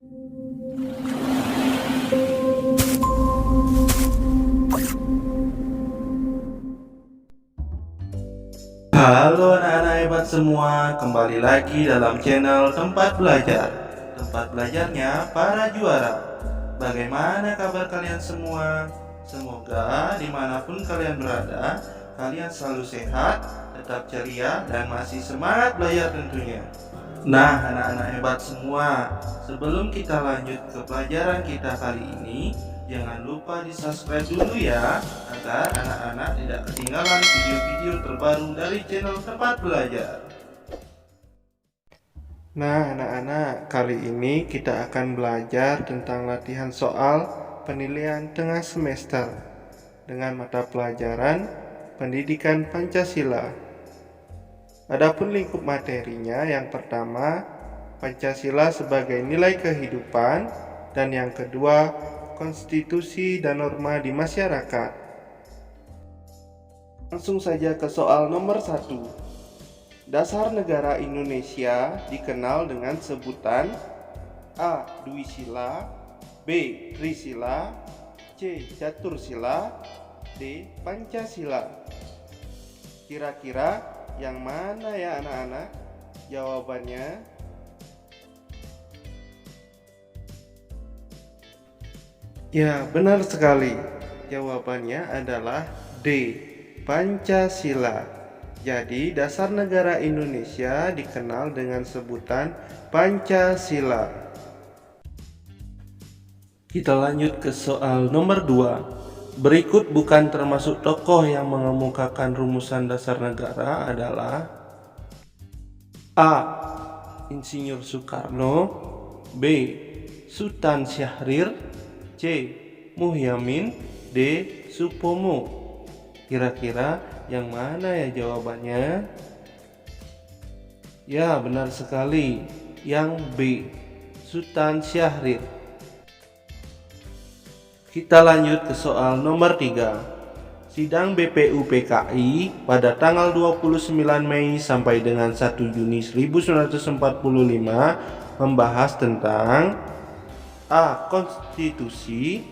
Halo anak-anak hebat semua, kembali lagi dalam channel Tempat Belajar. Tempat belajarnya para juara. Bagaimana kabar kalian semua? Semoga dimanapun kalian berada, kalian selalu sehat, tetap ceria, dan masih semangat belajar tentunya. Nah anak-anak hebat semua, sebelum kita lanjut ke pelajaran kita kali ini, jangan lupa di subscribe dulu ya, agar anak-anak tidak ketinggalan video-video terbaru dari channel Tempat Belajar. Nah anak-anak, kali ini kita akan belajar tentang latihan soal penilaian tengah semester dengan mata pelajaran Pendidikan Pancasila. Adapun lingkup materinya, yang pertama Pancasila sebagai nilai kehidupan, dan yang kedua konstitusi dan norma di masyarakat. Langsung saja ke soal nomor 1. Dasar negara Indonesia dikenal dengan sebutan A. Duisila, B. Trisila, C. Catursila, D. Pancasila. Kira-kira yang mana ya anak-anak jawabannya? Ya, benar sekali. Jawabannya adalah D. Pancasila. Jadi, dasar negara Indonesia dikenal dengan sebutan Pancasila. Kita lanjut ke soal nomor 2. Berikut bukan termasuk tokoh yang mengemukakan rumusan dasar negara adalah A. Insinyur Soekarno, B. Sultan Syahrir, C. Muhyamin, D. Supomo. Kira-kira yang mana ya jawabannya? Ya, benar sekali. Yang B. Sultan Syahrir. Kita lanjut ke soal nomor 3. Sidang BPUPKI pada tanggal 29 Mei sampai dengan 1 Juni 1945 membahas tentang A. Konstitusi,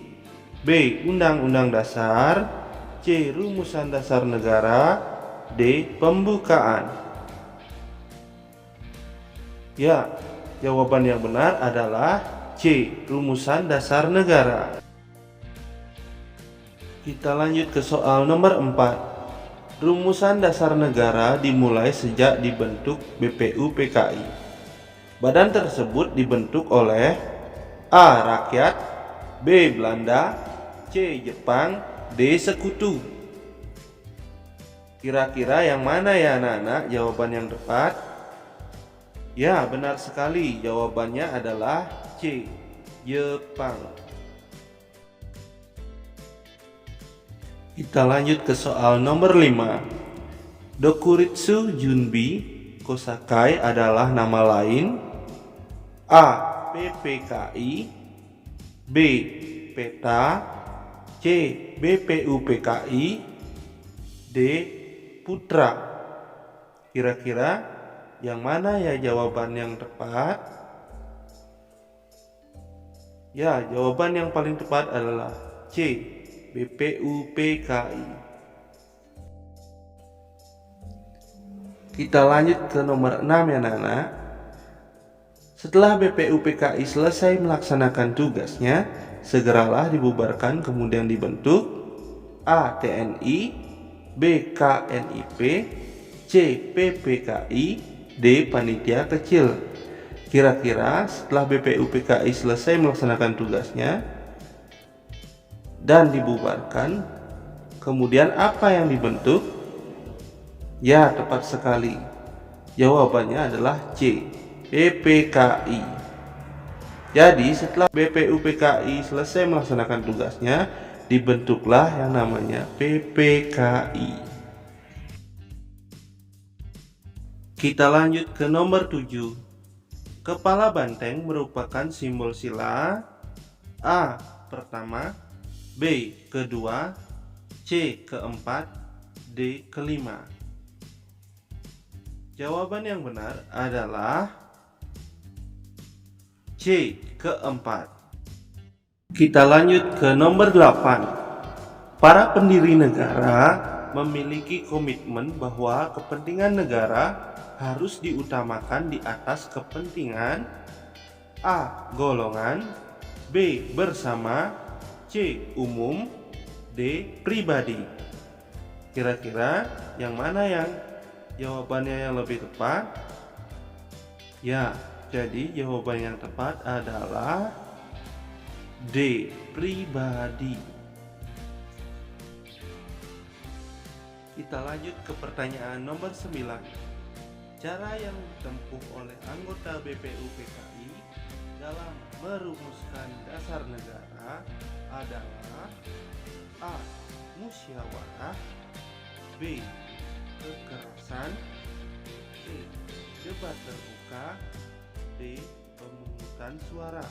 B. Undang-Undang Dasar, C. Rumusan Dasar Negara, D. Pembukaan. Ya, jawaban yang benar adalah C. Rumusan Dasar Negara. Kita lanjut ke soal nomor 4. Rumusan Dasar Negara dimulai sejak dibentuk BPUPKI. Badan tersebut dibentuk oleh A. Rakyat, B. Belanda, C. Jepang, D. Sekutu. Kira-kira yang mana ya anak-anak jawaban yang tepat? Ya, benar sekali. Jawabannya adalah C. Jepang. Kita lanjut ke soal nomor 5. Dokuritsu Junbi Kosakai adalah nama lain A. PPKI, B. Peta, C. BPUPKI, D. Putra. Kira-kira yang mana ya jawaban yang tepat? Ya, jawaban yang paling tepat adalah C. BPUPKI. Kita lanjut ke nomor 6 ya anak-anak. Setelah BPUPKI selesai melaksanakan tugasnya, segeralah dibubarkan kemudian dibentuk A. TNI, B. KNIP, C. PPKI, D. Panitia Kecil. Kira-kira setelah BPUPKI selesai melaksanakan tugasnya dan dibubarkan, kemudian apa yang dibentuk? Ya, tepat sekali. Jawabannya adalah C. PPKI. Jadi setelah BPUPKI selesai melaksanakan tugasnya, dibentuklah yang namanya PPKI. Kita lanjut ke nomor 7. Kepala banteng merupakan simbol sila A. Pertama, B. Kedua, C. Keempat, D. Kelima. Jawaban yang benar adalah C. Keempat. Kita lanjut ke nomor 8. Para pendiri negara memiliki komitmen bahwa kepentingan negara harus diutamakan di atas kepentingan A. Golongan, B. Bersama, C. Umum, D. Pribadi. Kira-kira yang mana yang jawabannya yang lebih tepat? Ya, jadi jawaban yang tepat adalah D. Pribadi. Kita lanjut ke pertanyaan nomor 9. Cara yang ditempuh oleh anggota BPUPKI dalam merumuskan dasar negara adalah A. Musyawarah, B. Kekerasan, C. Debat terbuka, D. Pemungutan suara.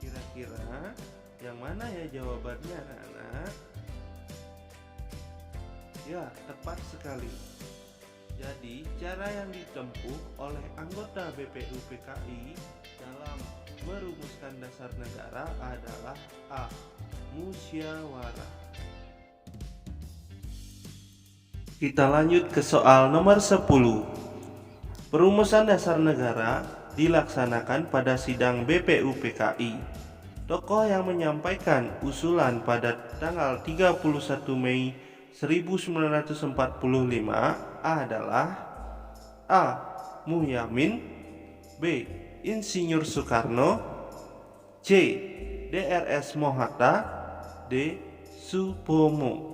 Kira-kira yang mana ya jawabannya, anak-anak? Ya, tepat sekali. Jadi, cara yang ditempuh oleh anggota BPUPKI dalam merumuskan dasar negara adalah A. Musyawarah. Kita lanjut ke soal nomor 10. Perumusan dasar negara dilaksanakan pada sidang BPUPKI. Tokoh yang menyampaikan usulan pada tanggal 31 Mei 1945 adalah A. Muhyamin, B. Insinyur Soekarno, C. DRS Mohatta, D. Supomo.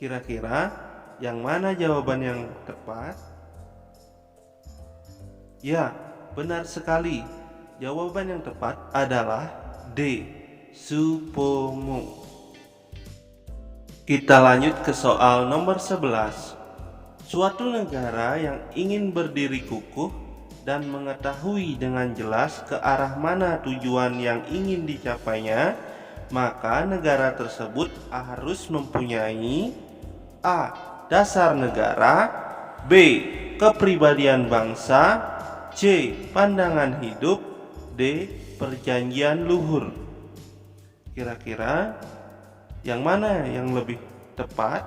Kira-kira yang mana jawaban yang tepat? Ya, benar sekali. Jawaban yang tepat adalah D. Supomo. Kita lanjut ke soal nomor 11. Suatu negara yang ingin berdiri kukuh dan mengetahui dengan jelas ke arah mana tujuan yang ingin dicapainya, maka negara tersebut harus mempunyai A. Dasar negara, B. Kepribadian bangsa, C. Pandangan hidup, D. Perjanjian luhur. Kira-kira yang mana yang lebih tepat?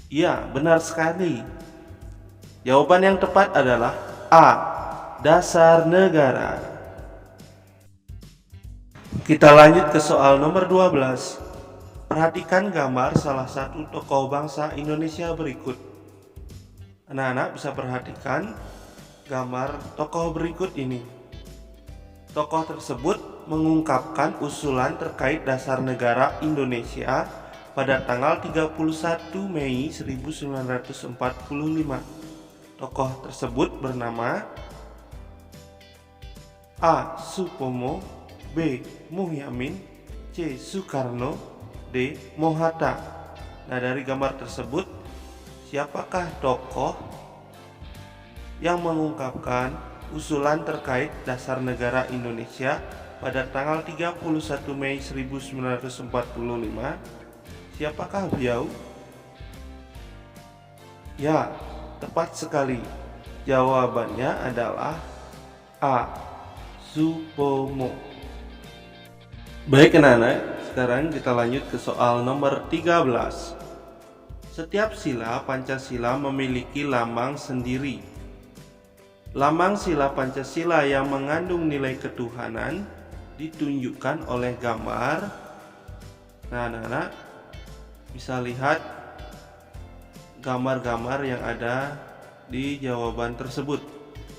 Ya, benar sekali. Jawaban yang tepat adalah A. Dasar negara. Kita lanjut ke soal nomor 12. Perhatikan gambar salah satu tokoh bangsa Indonesia berikut. Anak-anak bisa perhatikan gambar tokoh berikut ini. Tokoh tersebut mengungkapkan usulan terkait dasar negara Indonesia pada tanggal 31 Mei 1945. Tokoh tersebut bernama A. Supomo, B. Muhyamin, C. Soekarno, D. Mohatta. Nah, dari gambar tersebut, siapakah tokoh yang mengungkapkan usulan terkait dasar negara Indonesia pada tanggal 31 Mei 1945? Siapakah beliau? Ya, tepat sekali. Jawabannya adalah A. Supomo. Baik anak-anak, sekarang kita lanjut ke soal nomor 13. Setiap sila Pancasila memiliki lambang sendiri. Lambang sila Pancasila yang mengandung nilai ketuhanan ditunjukkan oleh gambar. Nah, anak-anak bisa lihat gambar-gambar yang ada di jawaban tersebut.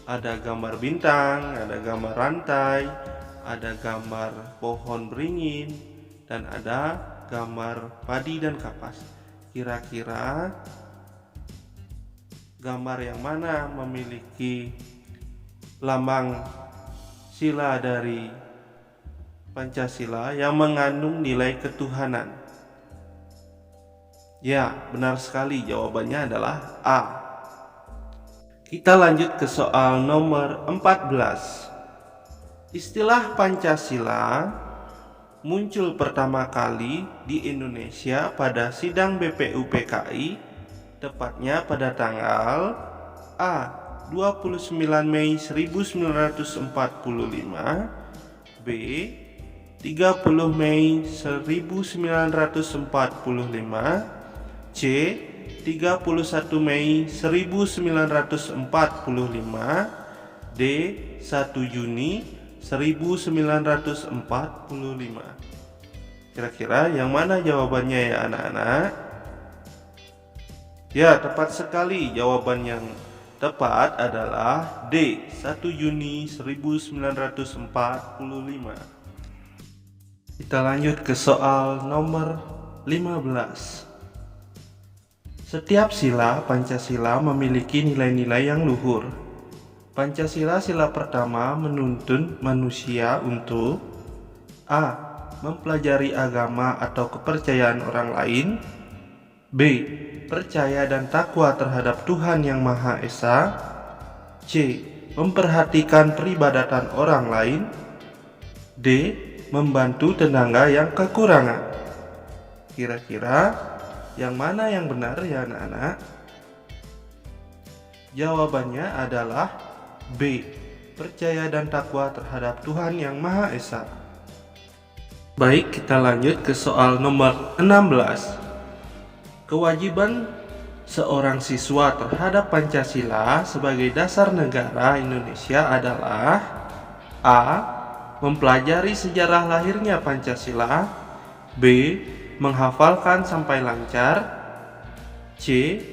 Ada gambar bintang, ada gambar rantai, ada gambar pohon beringin, dan ada gambar padi dan kapas. Kira-kira gambar yang mana memiliki lambang sila dari Pancasila yang mengandung nilai ketuhanan? Ya, benar sekali. Jawabannya adalah A. Kita lanjut ke soal nomor 14. Istilah Pancasila muncul pertama kali di Indonesia pada sidang BPUPKI, tepatnya pada tanggal A. 29 Mei 1945, B. 30 Mei 1945, C. 31 Mei 1945, D. 1 Juni 1945. Kira-kira yang mana jawabannya ya anak-anak? Ya, tepat sekali. Jawaban yang tepat adalah D. 1 Juni 1945. Kita lanjut ke soal nomor 15. Setiap sila Pancasila memiliki nilai-nilai yang luhur. Pancasila sila pertama menuntun manusia untuk A. Mempelajari agama atau kepercayaan orang lain, B. Percaya dan takwa terhadap Tuhan Yang Maha Esa, C. Memperhatikan peribadatan orang lain, D. Membantu tetangga yang kekurangan. Kira-kira yang mana yang benar ya anak-anak? Jawabannya adalah B. Percaya dan takwa terhadap Tuhan Yang Maha Esa. Baik, kita lanjut ke soal nomor 16. Kewajiban seorang siswa terhadap Pancasila sebagai dasar negara Indonesia adalah A. Mempelajari sejarah lahirnya Pancasila, B. Menghafalkan sampai lancar, C.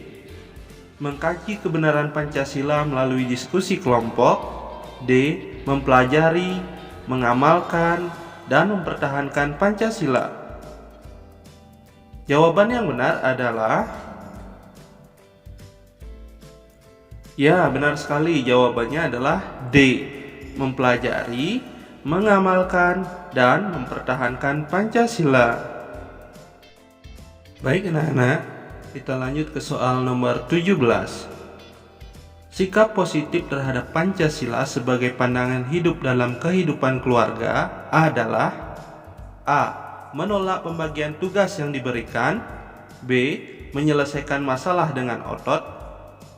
Mengkaji kebenaran Pancasila melalui diskusi kelompok, D. Mempelajari, mengamalkan, dan mempertahankan Pancasila. Jawaban yang benar adalah ya, benar sekali. Jawabannya adalah D. Mempelajari, mengamalkan, dan mempertahankan Pancasila. Baik anak-anak, kita lanjut ke soal nomor 17. Sikap positif terhadap Pancasila sebagai pandangan hidup dalam kehidupan keluarga adalah A. Menolak pembagian tugas yang diberikan, B. Menyelesaikan masalah dengan otot,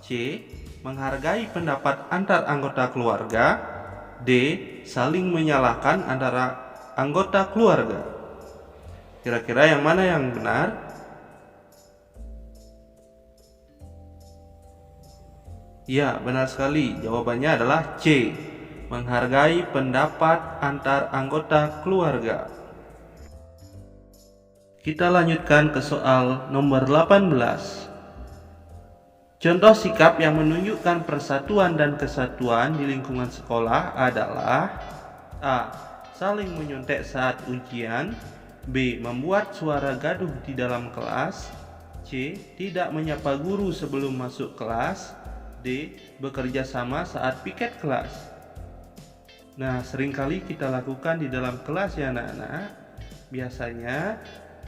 C. Menghargai pendapat antar anggota keluarga, D. Saling menyalahkan antara anggota keluarga. Kira-kira yang mana yang benar? Ya, benar sekali. Jawabannya adalah C. Menghargai pendapat antar anggota keluarga. Kita lanjutkan ke soal nomor 18. Contoh sikap yang menunjukkan persatuan dan kesatuan di lingkungan sekolah adalah A. Saling menyontek saat ujian, B. Membuat suara gaduh di dalam kelas, C. Tidak menyapa guru sebelum masuk kelas, D. Bekerja sama saat piket kelas. Nah, seringkali kita lakukan di dalam kelas ya anak-anak. Biasanya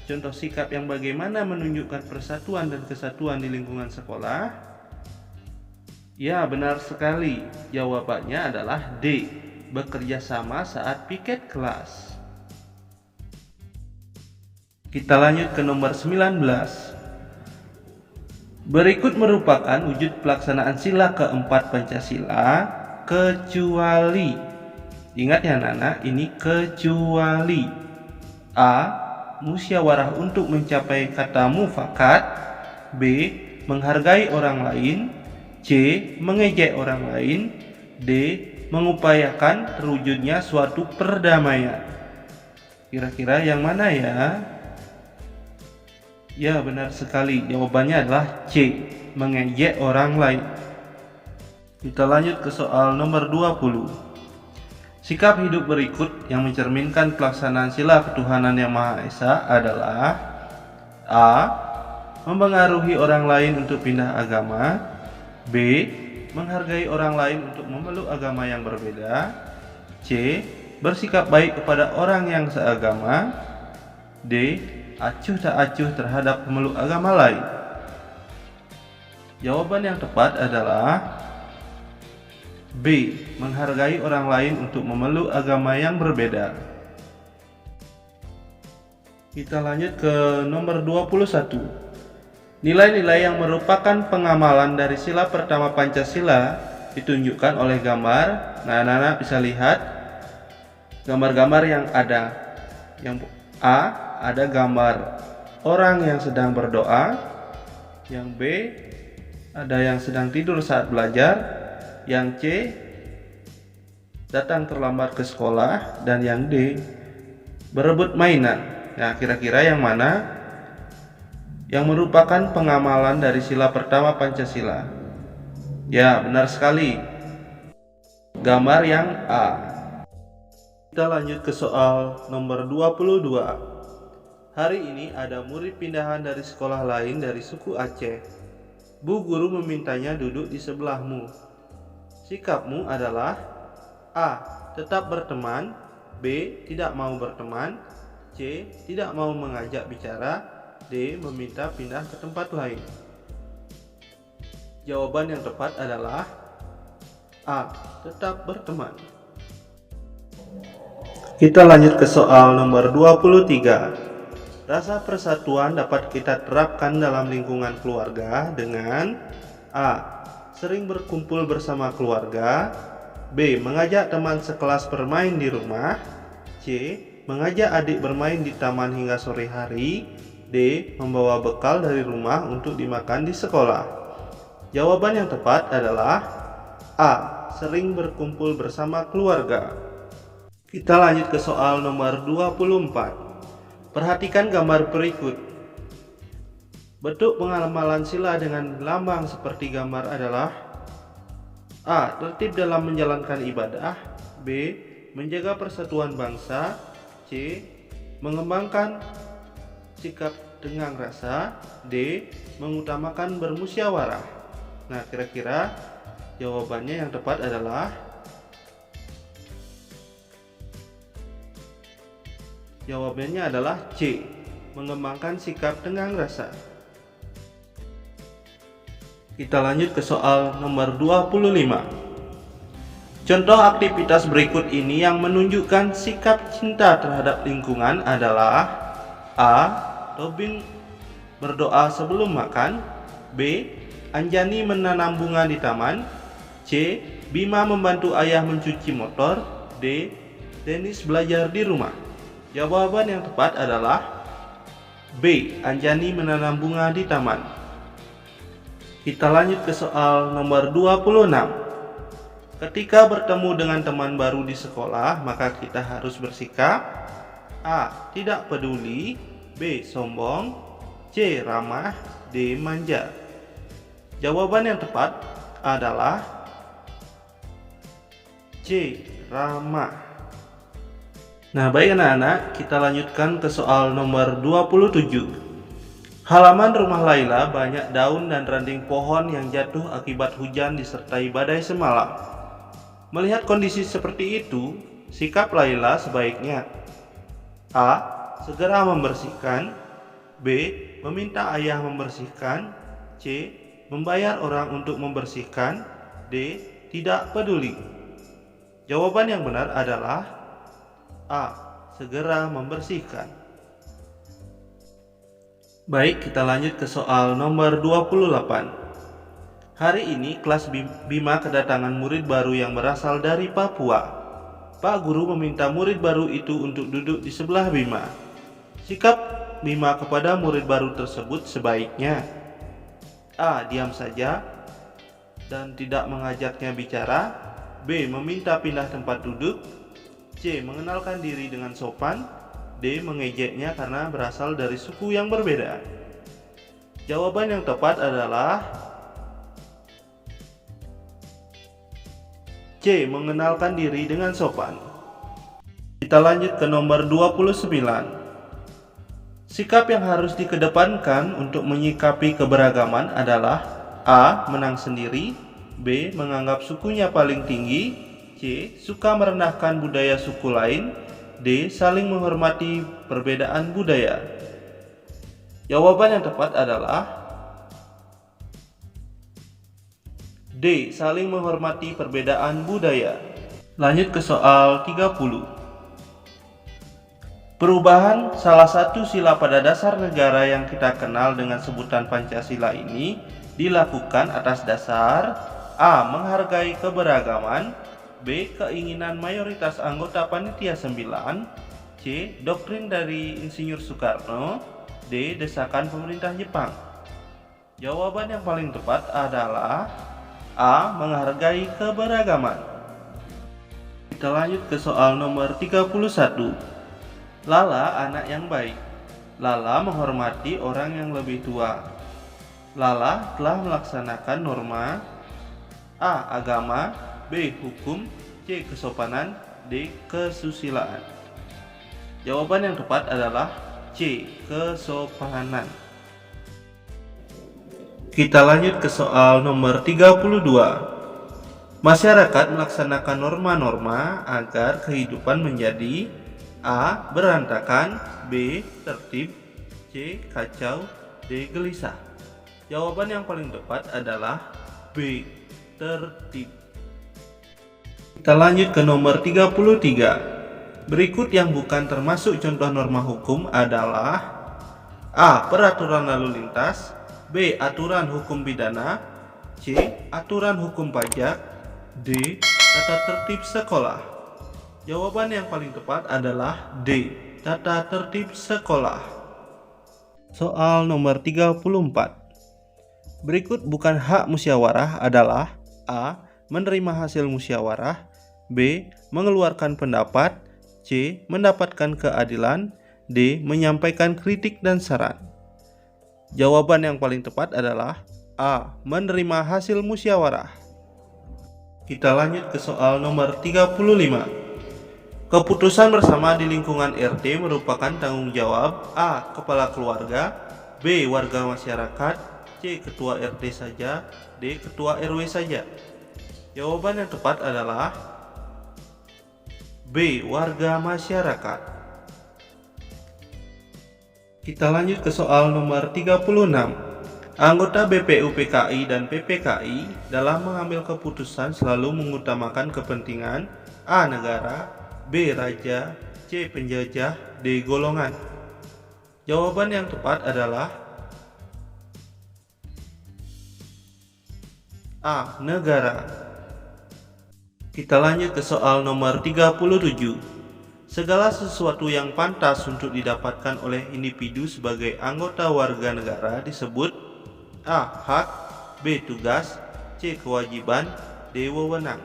contoh sikap yang bagaimana menunjukkan persatuan dan kesatuan di lingkungan sekolah? Ya, benar sekali. Jawabannya adalah D. Bekerja sama saat piket kelas. Kita lanjut ke nomor 19. Berikut merupakan wujud pelaksanaan sila keempat Pancasila kecuali, ingat ya anak-anak, ini kecuali A. Musyawarah untuk mencapai kata mufakat, B. Menghargai orang lain, C. Mengejek orang lain, D. Mengupayakan terwujudnya suatu perdamaian. Kira-kira yang mana ya? Ya, benar sekali. Jawabannya adalah C. Mengejek orang lain. Kita lanjut ke soal nomor 20. Sikap hidup berikut yang mencerminkan pelaksanaan sila ketuhanan Yang Maha Esa adalah A. Mempengaruhi orang lain untuk pindah agama, B. Menghargai orang lain untuk memeluk agama yang berbeda, C. Bersikap baik kepada orang yang seagama, D. Acuh tak acuh terhadap pemeluk agama lain. Jawaban yang tepat adalah B. Menghargai orang lain untuk memeluk agama yang berbeda. Kita lanjut ke nomor 21. Nilai-nilai yang merupakan pengamalan dari sila pertama Pancasila ditunjukkan oleh gambar. Nah, anak-anak bisa lihat gambar-gambar yang ada. Yang A, ada gambar orang yang sedang berdoa. Yang B, ada yang sedang tidur saat belajar. Yang C, datang terlambat ke sekolah. Dan yang D, berebut mainan. Nah, kira-kira yang mana yang merupakan pengamalan dari sila pertama Pancasila? Ya, benar sekali. Gambar yang A. Kita lanjut ke soal nomor 22. Hari ini ada murid pindahan dari sekolah lain dari suku Aceh. Bu guru memintanya duduk di sebelahmu. Sikapmu adalah A. Tetap berteman. B. Tidak mau berteman. C. Tidak mau mengajak bicara. D. Meminta pindah ke tempat lain. Jawaban yang tepat adalah A. Tetap berteman. Kita lanjut ke soal nomor 23. Rasa persatuan dapat kita terapkan dalam lingkungan keluarga dengan A. Sering berkumpul bersama keluarga. B. Mengajak teman sekelas bermain di rumah. C. Mengajak adik bermain di taman hingga sore hari. D. Membawa bekal dari rumah untuk dimakan di sekolah. Jawaban yang tepat adalah A. Sering berkumpul bersama keluarga. Kita lanjut ke soal nomor 24. Perhatikan gambar berikut. Bentuk pengamalan sila dengan lambang seperti gambar adalah A. Tertib dalam menjalankan ibadah. B. Menjaga persatuan bangsa. C. Mengembangkan sikap tenggang rasa. D. Mengutamakan bermusyawarah. Nah, kira-kira jawabannya yang tepat adalah C. Mengembangkan sikap tenggang rasa. Kita lanjut ke soal nomor 25. Contoh aktivitas berikut ini yang menunjukkan sikap cinta terhadap lingkungan adalah A. Robin berdoa sebelum makan. B. Anjani menanam bunga di taman. C. Bima membantu ayah mencuci motor. D. Dennis belajar di rumah. Jawaban yang tepat adalah B. Anjani menanam bunga di taman. Kita lanjut ke soal nomor 26. Ketika bertemu dengan teman baru di sekolah, maka kita harus bersikap A. Tidak peduli. B. Sombong. C. Ramah. D. Manja. Jawaban yang tepat adalah C. Ramah. Nah, baik anak-anak, kita lanjutkan ke soal nomor 27. Halaman rumah Laila banyak daun dan ranting pohon yang jatuh akibat hujan disertai badai semalam. Melihat kondisi seperti itu, sikap Laila sebaiknya A. Segera membersihkan. B. Meminta ayah membersihkan. C. Membayar orang untuk membersihkan. D. Tidak peduli. Jawaban yang benar adalah A. Segera membersihkan. Baik, kita lanjut ke soal nomor 28. Hari ini kelas Bima kedatangan murid baru yang berasal dari Papua. Pak guru meminta murid baru itu untuk duduk di sebelah Bima. Sikap Bima kepada murid baru tersebut sebaiknya A. Diam saja dan tidak mengajaknya bicara. B. Meminta pindah tempat duduk. C. Mengenalkan diri dengan sopan. D. Mengejeknya karena berasal dari suku yang berbeda. Jawaban yang tepat adalah C. Mengenalkan diri dengan sopan. Kita lanjut ke nomor 29. Sikap yang harus dikedepankan untuk menyikapi keberagaman adalah A. Menang sendiri. B. Menganggap sukunya paling tinggi. C. Suka merendahkan budaya suku lain. D. Saling menghormati perbedaan budaya. Jawaban yang tepat adalah D. Saling menghormati perbedaan budaya. Lanjut ke soal 30. Perubahan salah satu sila pada dasar negara yang kita kenal dengan sebutan Pancasila ini dilakukan atas dasar A. Menghargai keberagaman, B. Keinginan mayoritas anggota Panitia 9, C. Doktrin dari Insinyur Soekarno, D. Desakan pemerintah Jepang. Jawaban yang paling tepat adalah A. Menghargai keberagaman. Kita lanjut ke soal nomor 31. Lala anak yang baik. Lala menghormati orang yang lebih tua. Lala telah melaksanakan norma A. Agama, B. Hukum, C. Kesopanan, D. Kesusilaan. Jawaban yang tepat adalah C. Kesopanan. Kita lanjut ke soal nomor 32. Masyarakat melaksanakan norma-norma agar kehidupan menjadi A. Berantakan, B. Tertib, C. Kacau, D. Gelisah. Jawaban yang paling tepat adalah B. Tertib. Kita lanjut ke nomor 33. Berikut yang bukan termasuk contoh norma hukum adalah A. Peraturan lalu lintas, B. Aturan hukum pidana, C. Aturan hukum pajak, D. Tata tertib sekolah. Jawaban yang paling tepat adalah D. Tata tertib sekolah. Soal nomor 34. Berikut bukan hak musyawarah adalah A. Menerima hasil musyawarah, B. Mengeluarkan pendapat, C. Mendapatkan keadilan, D. Menyampaikan kritik dan saran. Jawaban yang paling tepat adalah A. Menerima hasil musyawarah. Kita lanjut ke soal nomor 35. Keputusan bersama di lingkungan RT merupakan tanggung jawab A. Kepala keluarga, B. Warga masyarakat, C. Ketua RT saja, D. Ketua RW saja. Jawaban yang tepat adalah B. Warga masyarakat. Kita lanjut ke soal nomor 36. Anggota BPU PKI dan PPKI dalam mengambil keputusan selalu mengutamakan kepentingan A. Negara, B. Raja, C. Penjajah, D. Golongan. Jawaban yang tepat adalah A. Negara. Kita lanjut ke soal nomor 37. Segala sesuatu yang pantas untuk didapatkan oleh individu sebagai anggota warga negara disebut A. Hak, B. Tugas, C. Kewajiban, D. Wewenang.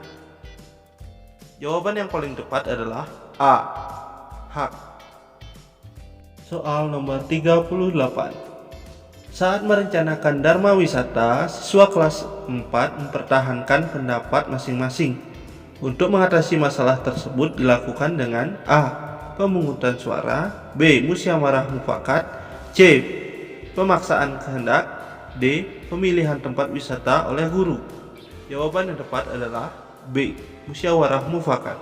Jawaban yang paling tepat adalah A. Hak. Soal nomor 38. Saat merencanakan Dharma Wisata, siswa kelas 4 mempertahankan pendapat masing-masing. Untuk mengatasi masalah tersebut dilakukan dengan A. Pemungutan suara, B. Musyawarah mufakat, C. Pemaksaan kehendak, D. Pemilihan tempat wisata oleh guru. Jawaban yang tepat adalah B. Musyawarah mufakat.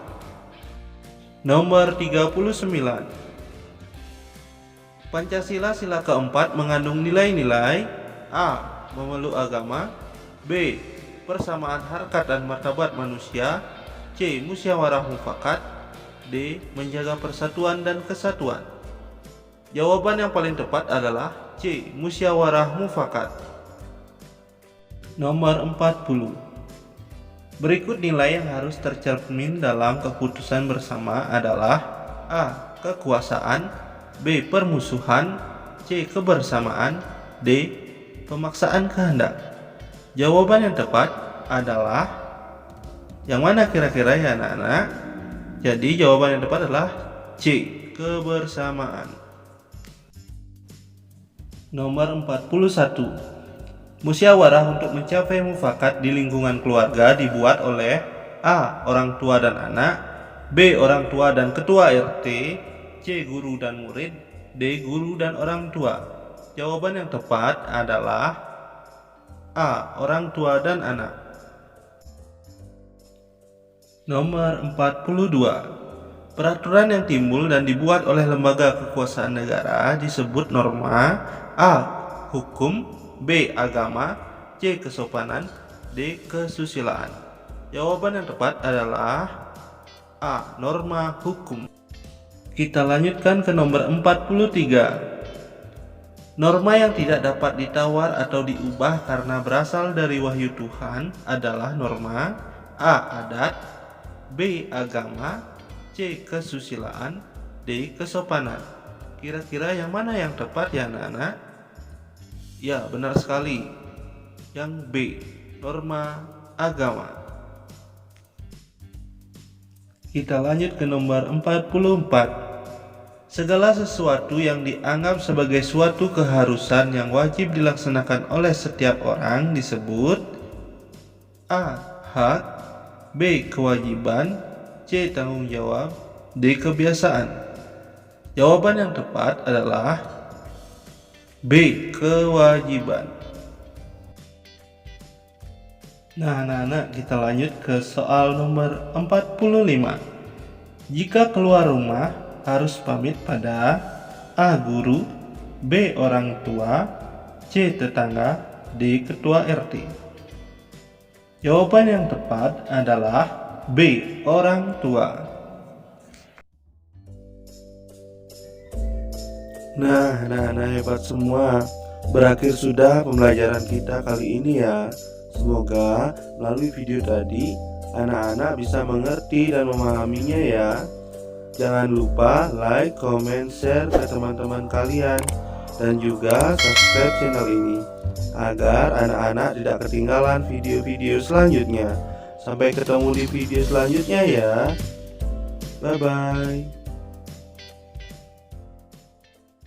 Nomor 39. Pancasila sila keempat mengandung nilai-nilai A. Memeluk agama, B. Persamaan harkat dan martabat manusia, C. Musyawarah mufakat, D. Menjaga persatuan dan kesatuan. Jawaban yang paling tepat adalah C. Musyawarah mufakat. Nomor 40. Berikut nilai yang harus tercermin dalam keputusan bersama adalah A. Kekuasaan, B. Permusuhan, C. Kebersamaan, D. Pemaksaan kehendak. Jawaban yang tepat adalah yang mana kira-kira ya anak-anak? Jadi jawaban yang tepat adalah C. Kebersamaan. Nomor 41. Musyawarah untuk mencapai mufakat di lingkungan keluarga dibuat oleh A. Orang tua dan anak, B. Orang tua dan ketua RT, C. Guru dan murid, D. Guru dan orang tua. Jawaban yang tepat adalah A. Orang tua dan anak. Nomor 42. Peraturan yang timbul dan dibuat oleh lembaga kekuasaan negara disebut norma A. Hukum, B. Agama, C. Kesopanan, D. Kesusilaan. Jawaban yang tepat adalah A. Norma hukum. Kita lanjutkan ke nomor 43. Norma yang tidak dapat ditawar atau diubah karena berasal dari wahyu Tuhan adalah norma A. Adat, B. Agama, C. Kesusilaan, D. Kesopanan. Kira-kira yang mana yang tepat ya anak-anak? Ya, benar sekali. Yang B, norma agama. Kita lanjut ke nomor 44. Segala sesuatu yang dianggap sebagai suatu keharusan yang wajib dilaksanakan oleh setiap orang disebut A. Hak, B. Kewajiban, C. Tanggung jawab, D. Kebiasaan. Jawaban yang tepat adalah B. Kewajiban. Nah, anak-anak, kita lanjut ke soal nomor 45. Jika keluar rumah, harus pamit pada A. Guru, B. Orang tua, C. Tetangga, D. Ketua RT. Jawaban yang tepat adalah B. Orang tua. Nah, anak-anak hebat semua. Berakhir sudah pembelajaran kita kali ini ya. Semoga melalui video tadi anak-anak bisa mengerti dan memahaminya ya. Jangan lupa like, comment, share ke teman-teman kalian, dan juga subscribe channel ini agar anak-anak tidak ketinggalan video-video selanjutnya. Sampai ketemu di video selanjutnya ya. Bye-bye.